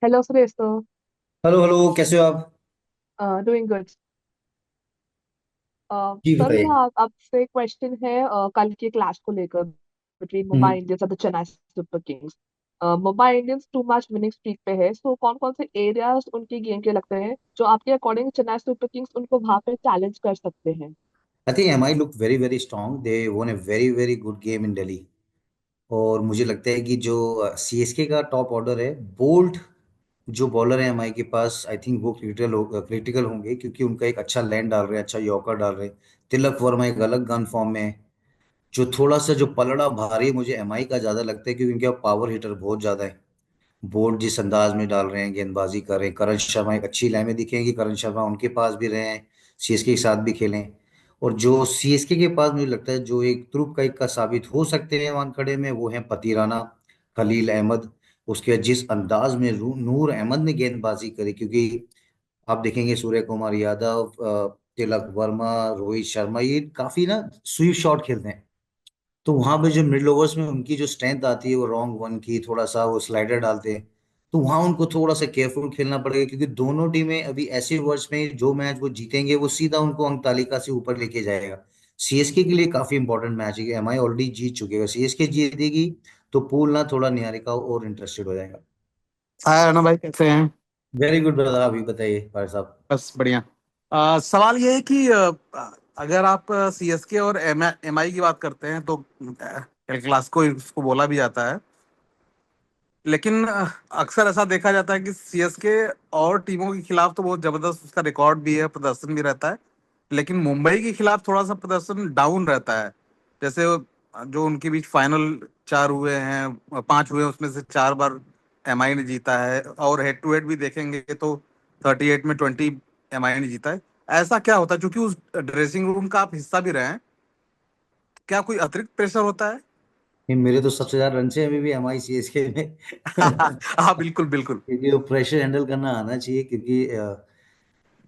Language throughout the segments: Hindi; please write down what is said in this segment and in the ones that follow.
हेलो सुरेश। तो हेलो हेलो, कैसे हो आप? Doing good. जी सर, बताइए। मेरा आपसे क्वेश्चन है कल के क्लैश को लेकर बिटवीन हम्म। मुंबई इंडियंस और the Chennai super kings. Mumbai Indians two match winning streak पे है, सो कौन कौन से एरियाज उनके गेम के लगते हैं जो आपके अकॉर्डिंग चेन्नई सुपर किंग्स उनको वहां पे चैलेंज कर सकते हैं? I think M I look very very strong, they won a very very good game in Delhi. और मुझे लगता है कि जो सीएसके का टॉप ऑर्डर है, बोल्ट जो बॉलर है एमआई के पास, आई थिंक वो क्रिटिकल होंगे, क्योंकि उनका एक अच्छा लैंड डाल रहे हैं, अच्छा यॉर्कर डाल रहे हैं। तिलक वर्मा एक अलग गन फॉर्म में है। जो थोड़ा सा जो पलड़ा भारी मुझे एमआई का ज्यादा लगता है, क्योंकि उनके पावर हिटर बहुत ज्यादा है। बोल्ट जिस अंदाज में डाल रहे हैं, गेंदबाजी कर रहे हैं, करण शर्मा एक अच्छी लाइन में दिखेंगे, करण शर्मा उनके पास भी रहे हैं, सीएसके के साथ भी खेलें। और जो सीएसके के पास मुझे लगता है जो एक तुरुप का इक्का साबित हो सकते हैं वानखड़े में, वो है पतिराना, खलील अहमद। उसके बाद जिस अंदाज में नूर अहमद ने गेंदबाजी करी, क्योंकि आप देखेंगे सूर्य कुमार यादव, तिलक वर्मा, रोहित शर्मा, ये काफी ना स्वीप शॉट खेलते हैं। तो वहां पे जो मिडल ओवर्स में उनकी जो स्ट्रेंथ आती है, वो रॉन्ग वन की थोड़ा सा वो स्लाइडर डालते हैं। तो वहां उनको थोड़ा सा केयरफुल खेलना पड़ेगा, क्योंकि दोनों टीमें अभी ऐसे ओवर्स में जो मैच वो जीतेंगे वो सीधा उनको अंक तालिका से ऊपर लेके जाएगा। सीएसके के लिए काफी इंपॉर्टेंट मैच है, एमआई ऑलरेडी जीत चुके हैं, सीएसके जीतेगी तो पूल ना थोड़ा निहारिका और इंटरेस्टेड हो जाएगा। हाय अनु भाई, कैसे हैं? वेरी गुड ब्रदर, अभी बताइए भाई साहब। बस बढ़िया। सवाल ये है कि अगर आप सीएसके और एमआई की बात करते हैं तो एल क्लासिको इसको बोला भी जाता है। लेकिन अक्सर ऐसा देखा जाता है कि सीएसके और टीमों के खिलाफ तो बहुत जबरदस्त उसका रिकॉर्ड भी है, प्रदर्शन भी रहता है। लेकिन मुंबई के खिलाफ थोड़ा सा प्रदर्शन डाउन रहता है। जैसे जो उनके बीच फाइनल चार हुए हैं, पांच हुए हैं, उसमें से चार बार एमआई ने जीता है, और हेड टू हेड भी देखेंगे तो 38 में 20 एमआई ने जीता है। ऐसा क्या होता है? क्योंकि उस ड्रेसिंग रूम का आप हिस्सा भी रहे हैं, क्या कोई अतिरिक्त प्रेशर होता है? ये मेरे तो सबसे ज्यादा रन से अभी भी एमआई सीएसके में। हाँ, बिल्कुल बिल्कुल। क्योंकि वो प्रेशर हैंडल करना आना चाहिए, क्योंकि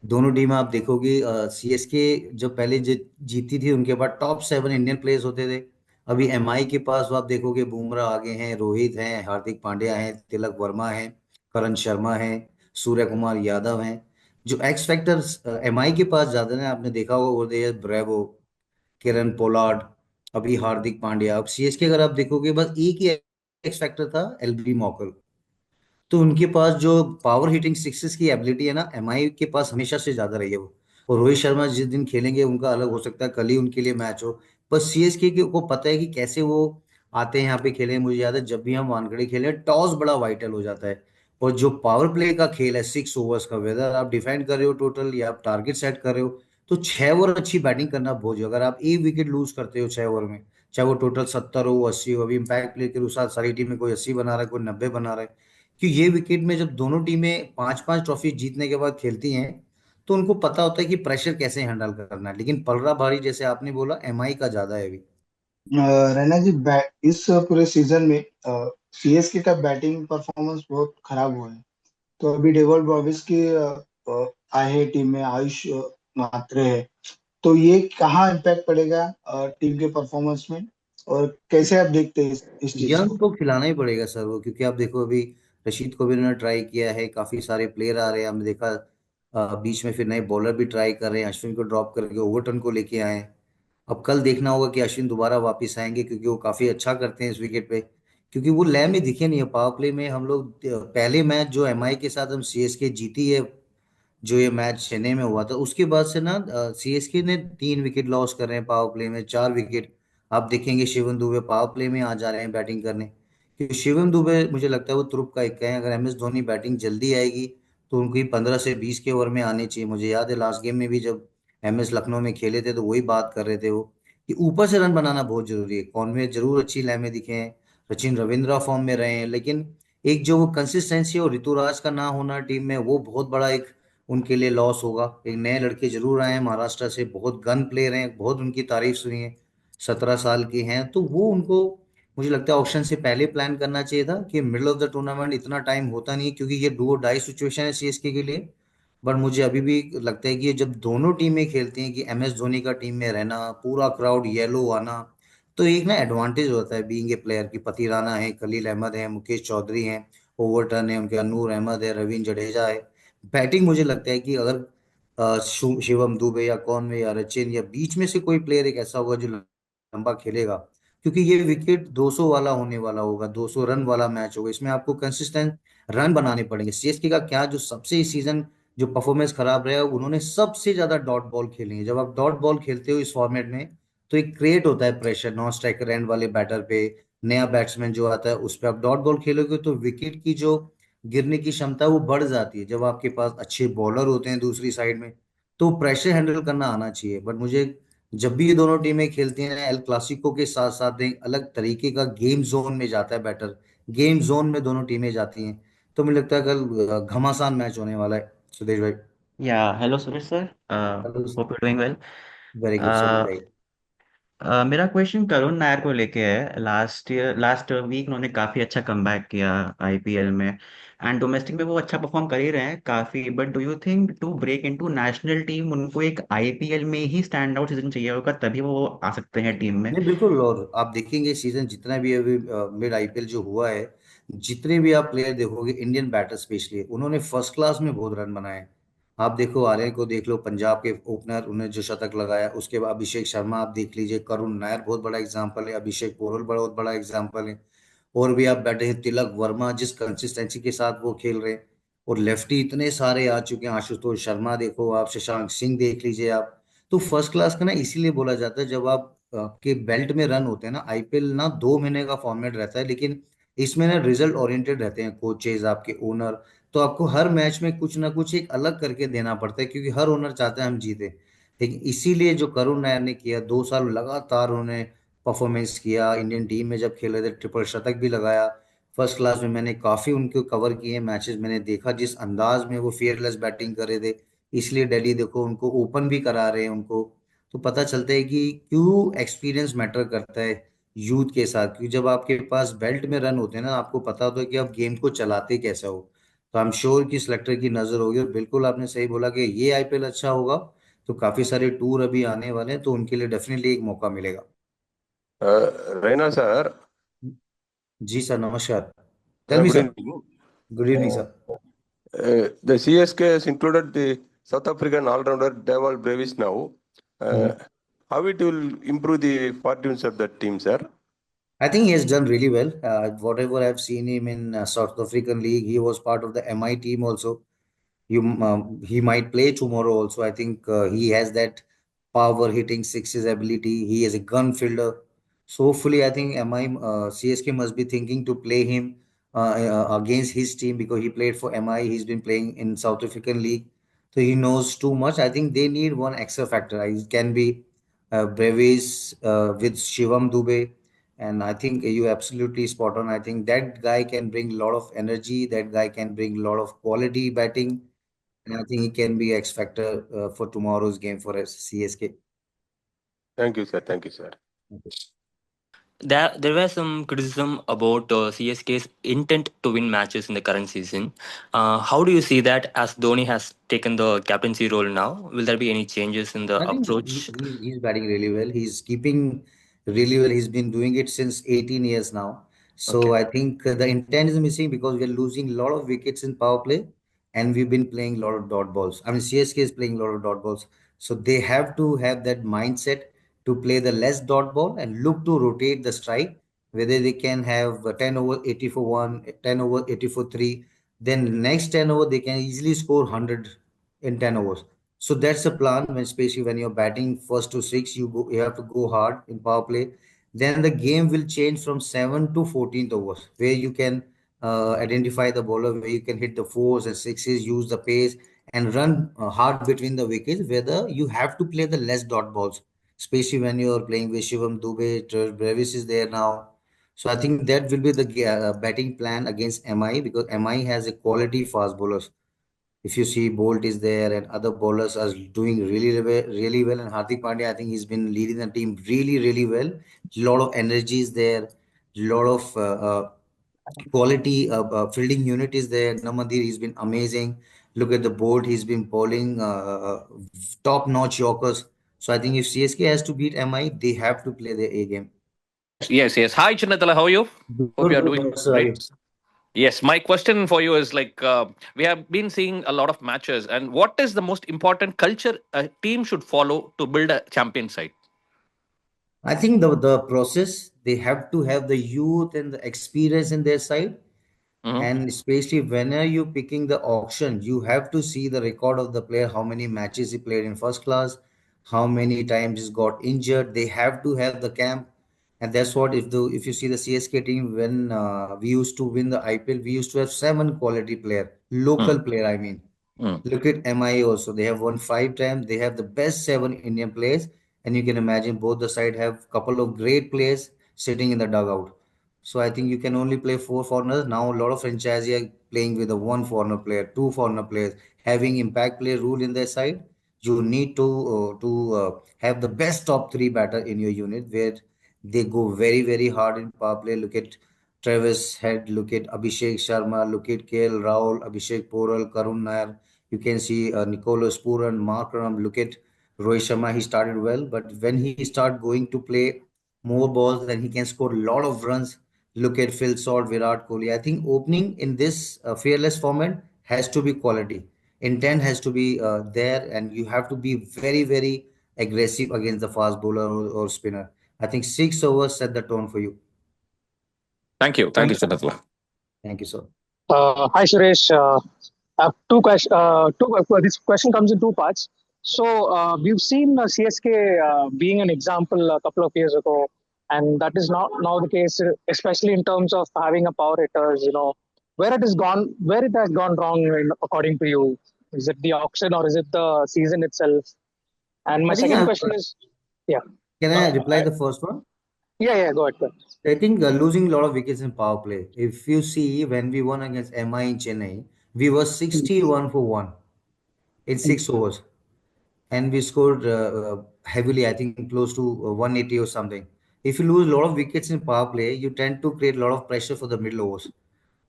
दोनों टीम आप देखोगे, सीएसके जब पहले जीती थी उनके बाद टॉप 7 इंडियन प्लेयर्स होते थे। अभी एमआई के पास आप देखोगे बुमराह आगे हैं, रोहित हैं, हार्दिक पांड्या हैं, तिलक वर्मा हैं, करण शर्मा हैं, सूर्य कुमार यादव हैं। जो एक्स फैक्टर्स एमआई के पास ज्यादा है, आपने देखा होगा over the year, Bravo, Kieron Pollard, अभी हार्दिक पांड्या। अब सीएसके अगर आप देखोगे, बस एक ही एक्स फैक्टर था, एलबी मॉकल। तो उनके पास जो पावर हिटिंग सिक्सेस की एबिलिटी है ना, एमआई के पास हमेशा से ज्यादा रही है वो। और रोहित शर्मा जिस दिन खेलेंगे उनका अलग हो सकता है, कल ही उनके लिए मैच हो। पर सीएसके को पता है कि कैसे वो आते हैं यहाँ पे खेलें। मुझे याद है जब भी हम वानखेड़े खेले, टॉस बड़ा वाइटल हो जाता है। और जो पावर प्ले का खेल है 6 ओवर्स का, वेदर आप डिफेंड कर रहे हो टोटल या आप टारगेट सेट कर रहे हो, तो 6 ओवर अच्छी बैटिंग करना बहुत जरूरी है। अगर आप एक विकेट लूज करते हो 6 ओवर में, चाहे वो टोटल 70 हो 80 हो, अभी इम्पैक्ट प्ले के अनुसार सारी टीम में कोई 80 बना रहा है, कोई 90 बना रहा है, कि ये विकेट में जब दोनों टीमें पांच पांच ट्रॉफी जीतने के बाद खेलती हैं, तो उनको पता होता है कि प्रेशर कैसे हैंडल करना है। लेकिन पलड़ा भारी जैसे आपने बोला, एमआई का ज्यादा है अभी। रैना जी, इस पूरे सीजन में सीएसके का बैटिंग परफॉर्मेंस बहुत खराब हुआ है। तो अभी डेवल ब्रॉविस की आए हैं टीम में, आयुष मात्रे है। तो ये कहाँ इम्पैक्ट पड़ेगा टीम के परफॉर्मेंस में, और कैसे आप देखते हैं इस चीज यंग को? को खिलाना ही पड़ेगा सर वो, क्योंकि आप देखो अभी रशीद को भी उन्होंने ट्राई किया है, काफी सारे प्लेयर आ रहे हैं, हमने देखा। बीच में फिर नए बॉलर भी ट्राई कर रहे हैं, अश्विन को ड्रॉप करके ओवरटन को लेके आए हैं। अब कल देखना होगा कि अश्विन दोबारा वापस आएंगे, क्योंकि वो काफी अच्छा करते हैं इस विकेट पे। क्योंकि वो लय में दिखे नहीं है पावर प्ले में। हम लोग पहले मैच जो एमआई के साथ हम सीएसके जीती है, जो ये मैच चेन्नई में हुआ था, उसके बाद से ना सीएसके ने 3 विकेट लॉस कर रहे हैं, पावर प्ले में 4 विकेट। आप देखेंगे शिवम दुबे पावर प्ले में आ जा रहे हैं बैटिंग करने, क्योंकि शिवम दुबे मुझे लगता है वो तुरुप का इक्का है। अगर एम एस धोनी बैटिंग जल्दी आएगी तो उनकी 15 से 20 के ओवर में आने चाहिए। मुझे याद है लास्ट गेम में भी जब एम एस लखनऊ में खेले थे, तो वही बात कर रहे थे वो, कि ऊपर से रन बनाना बहुत जरूरी है। कॉनवे जरूर अच्छी लय में दिखे हैं, सचिन रविंद्रा फॉर्म में रहे हैं, लेकिन एक जो वो कंसिस्टेंसी और ऋतुराज का ना होना टीम में, वो बहुत बड़ा एक उनके लिए लॉस होगा। एक नए लड़के जरूर आए हैं महाराष्ट्र से, बहुत गन प्लेयर हैं, बहुत उनकी तारीफ सुनी है, 17 साल के हैं। तो वो उनको मुझे लगता है ऑप्शन से पहले प्लान करना चाहिए था, कि मिडिल ऑफ द टूर्नामेंट इतना टाइम होता नहीं है, क्योंकि ये डू और डाई सिचुएशन है सीएसके के लिए। बट मुझे अभी भी लगता है कि ये जब दोनों टीमें खेलती हैं, कि एमएस धोनी का टीम में रहना, पूरा क्राउड येलो आना, तो एक ना एडवांटेज होता है बीइंग ए प्लेयर, की पति राणा है, खलील अहमद है, मुकेश चौधरी हैं, ओवरटन है, उनके नूर अहमद है, रवीन जडेजा है। बैटिंग मुझे लगता है कि अगर शिवम दुबे या कॉनवे या रचिन या बीच में से कोई प्लेयर एक ऐसा होगा जो लंबा खेलेगा, क्योंकि ये विकेट 200 वाला होने वाला होगा, 200 रन वाला मैच होगा, इसमें आपको कंसिस्टेंट रन बनाने पड़ेंगे। सीएसके का क्या, जो सबसे इस सीजन जो परफॉर्मेंस खराब रहा है, उन्होंने सबसे ज्यादा डॉट बॉल खेली है। जब आप डॉट बॉल खेलते हो इस फॉर्मेट में, तो एक क्रिएट होता है प्रेशर नॉन स्ट्राइकर एंड वाले बैटर पे, नया बैट्समैन जो आता है उस पर आप डॉट बॉल खेलोगे तो विकेट की जो गिरने की क्षमता है वो बढ़ जाती है। जब आपके पास अच्छे बॉलर होते हैं दूसरी साइड में, तो प्रेशर हैंडल करना आना चाहिए। बट मुझे जब भी ये दोनों टीमें खेलती हैं, एल क्लासिको के साथ साथ एक अलग तरीके का गेम जोन में जाता है बैटर, गेम जोन में दोनों टीमें जाती हैं। तो मुझे लगता है कल घमासान मैच होने वाला है, सुदेश भाई। या hello Suresh sir, hello. Hope you doing well. Very good sir, बताइए। मेरा क्वेश्चन करुण नायर को लेके है। लास्ट वीक उन्होंने काफी अच्छा कमबैक किया आईपीएल में, एंड डोमेस्टिक में वो अच्छा परफॉर्म कर ही रहे हैं काफी। But do you think to break into national team उनको एक आईपीएल में ही स्टैंड आउट सीजन चाहिए होगा, तभी वो आ सकते हैं टीम में? नहीं बिल्कुल, और आप देखेंगे सीजन जितना भी अभी मिड आईपीएल जो हुआ है, जितने भी आप प्लेयर देखोगे इंडियन बैटर स्पेशली, उन्होंने फर्स्ट क्लास में बहुत रन बनाए। आप देखो आर्यन को देख लो, पंजाब के ओपनर, उन्हें जो शतक लगाया, उसके बाद अभिषेक शर्मा आप देख लीजिए, करुण नायर बहुत बड़ा एग्जाम्पल है, अभिषेक पोरल बहुत बड़ा एग्जाम्पल है। और भी आप बैठे हैं, तिलक वर्मा जिस कंसिस्टेंसी के साथ वो खेल रहे हैं, और लेफ्टी इतने सारे आ चुके हैं, आशुतोष शर्मा देखो आप, शशांक सिंह देख लीजिए आप। तो फर्स्ट क्लास का ना इसीलिए बोला जाता है, जब आप के बेल्ट में रन होते हैं ना, आईपीएल ना 2 महीने का फॉर्मेट रहता है, लेकिन इसमें ना रिजल्ट ओरिएंटेड रहते हैं कोचेज, आपके ओनर। तो आपको हर मैच में कुछ ना कुछ एक अलग करके देना पड़ता है, क्योंकि हर ओनर चाहता है हम जीते। लेकिन इसीलिए जो करुण नायर ने किया, 2 साल लगातार उन्होंने परफॉर्मेंस किया, इंडियन टीम में जब खेल रहे थे ट्रिपल शतक भी लगाया। फर्स्ट क्लास में मैंने काफी उनको कवर किए मैचेस, मैंने देखा जिस अंदाज में वो फियरलेस बैटिंग कर रहे थे। इसलिए दिल्ली देखो उनको ओपन भी करा रहे हैं उनको। तो पता चलता है कि क्यों एक्सपीरियंस मैटर करता है यूथ के साथ, क्योंकि जब आपके पास बेल्ट में रन होते हैं ना, आपको पता होता है कि आप गेम को चलाते कैसे हो। तो आई एम श्योर कि सिलेक्टर की नजर होगी, और बिल्कुल आपने सही बोला कि ये आईपीएल अच्छा होगा तो काफी सारे टूर अभी आने वाले हैं, तो उनके लिए डेफिनेटली एक मौका मिलेगा। Raina sir, जी सर, नमस्कार। Tell me good sir. evening. Good evening sir. The CSK has included the South African all-rounder Deval Brevis now. Uh, how it will improve the fortunes of that team, sir? I think he has done really well. Whatever I've seen him in South African League, he was part of the MI team also. He might play tomorrow also. I think he has that power hitting sixes ability. He is a gun fielder. So hopefully, I think MI CSK must be thinking to play him against his team, because he played for MI. He's been playing in South African League, so he knows too much. I think they need one extra factor. It can be Brevis with Shivam Dube. And I think you absolutely spot on. I think that guy can bring a lot of energy. That guy can bring a lot of quality batting, and I think he can be X factor for tomorrow's game for CSK. Thank you, sir. Thank you, sir. There were some criticism about CSK's intent to win matches in the current season. How do you see that as Dhoni has taken the captaincy role now? Will there be any changes in the I think approach? he's batting really well. He's keeping really well. He's been doing it since 18 years now. Okay. So I think the intent is missing, because we're losing a lot of wickets in power play, and we've been playing a lot of dot balls. I mean, CSK is playing a lot of dot balls. So they have to have that mindset to play the less dot ball and look to rotate the strike, whether they can have 10 over 80 for 1, 10 over 80 for 3. Then next 10 over, they can easily score 100 in 10 overs. So that's the plan. When especially when you're batting first to six, you have to go hard in power play. Then the game will change from 7 to 14th overs, where you can identify the bowler, where you can hit the fours and sixes, use the pace, and run hard between the wickets. Whether you have to play the less dot balls, especially when you're playing with Shivam Dube, Brevis is there now. So I think that will be the batting plan against MI, because MI has a quality fast bowlers. If you see, Bolt is there and other bowlers are doing really well. And Hardik Pandya, I think he's been leading the team really well. Lot of energy is there. Lot of quality fielding unit is there. Namadir, he's been amazing. Look at the Bolt, he's been bowling top notch Yorkers. So I think if CSK has to beat MI, they have to play their A game. Yes, yes. Hi, Chinnathala. How are you? Hope you Good, are good. doing Sir, great. Yes, my question for you is like we have been seeing a lot of matches, and what is the most important culture a team should follow to build a champion side? I think the process, they have to have the youth and the experience in their side. Mhm. And especially when are you picking the auction, you have to see the record of the player, how many matches he played in first class, how many times he's got injured. They have to have the camp. And that's what, if you see the CSK team, when we used to win the IPL, we used to have 7 quality player, local Mm, player, I mean. mm. Look at MI also. They have won 5 times. They have the best 7 Indian players. And you can imagine both the side have couple of great players sitting in the dugout. So I think you can only play 4 foreigners. Now a lot of franchises are playing with a 1 foreigner player, 2 foreigner players, having impact player rule in their side. You need to have the best top 3 batter in your unit where they go very very hard in power play. Look at Travis Head, look at Abhishek Sharma, look at KL Rahul, Abhishek Poral, Karun Nair. You can see Nicholas Puran, Mark Ram. Look at Rohit Sharma. He started well, but when he start going to play more balls, then he can score a lot of runs. Look at Phil Salt, Virat Kohli. I think opening in this fearless format has to be quality. Intent has to be there, and you have to be very, very aggressive against the fast bowler or spinner. I think 6 overs set the tone for you. Thank you. Thank you, Siddharth. Thank you, sir. Hi, Suresh. I have two questions. This question comes in two parts. So we've seen CSK being an example a couple of years ago, and that is not now the case, especially in terms of having a power hitters. Where it has gone wrong, according to you. Is it the auction or is it the season itself? And my I think second question is, yeah, can I reply I, the first one? yeah, go ahead. Go ahead. I think losing a lot of wickets in power play. If you see when we won against MI in Chennai, we were 61 for 1 in 6 overs, and we scored heavily. I think close to 180 or something. If you lose a lot of wickets in power play, you tend to create a lot of pressure for the middle overs.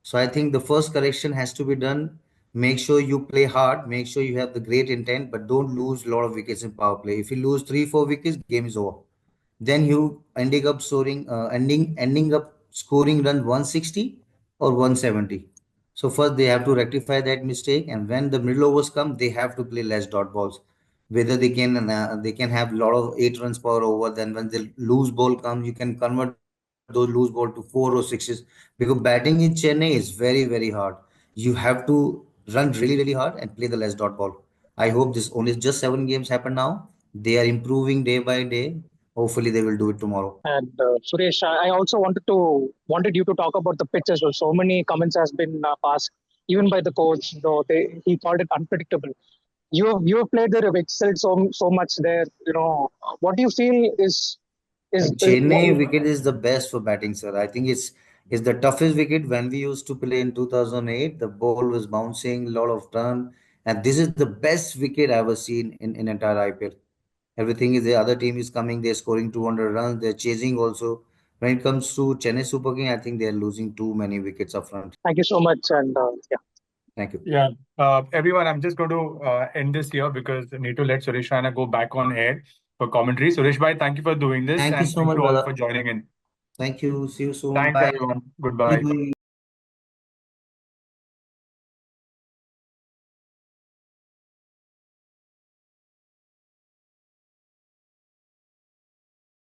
So I think the first correction has to be done. Make sure you play hard. Make sure you have the great intent, but don't lose a lot of wickets in power play. If you lose 3, 4 wickets, game is over. Then you ending up scoring run 160 or 170. So first they have to rectify that mistake, and when the middle overs come, they have to play less dot balls. Whether they can have a lot of 8 runs per over. Then when the loose ball comes, you can convert those loose ball to 4 or 6s. Because batting in Chennai is very very hard. You have to run really really hard and play the less dot ball. I hope this only just 7 games happen now. They are improving day by day. Hopefully, they will do it tomorrow. And Suresh, I also wanted you to talk about the pitch as well. So many comments has been passed, even by the coach. Though he called it unpredictable. You have played there, you've excelled so much there. What do you feel is Chennai wicket is the best for batting, sir. I think it's the toughest wicket. When we used to play in 2008, the ball was bouncing, a lot of turn, and this is the best wicket I've ever seen in entire IPL. Everything is the other team is coming, they're scoring 200 runs, they're chasing also. When it comes to Chennai Super King, I think they're losing too many wickets up front. Thank you so much, and yeah. Thank you. Yeah. Everyone, I'm just going to end this here because I need to let Suresh Raina go back on air for commentary. Suresh Bhai, thank you for doing this, Thank you and so thank much, you all brother. for joining in. Thank you. See you soon. Thanks, Bye. everyone. Goodbye.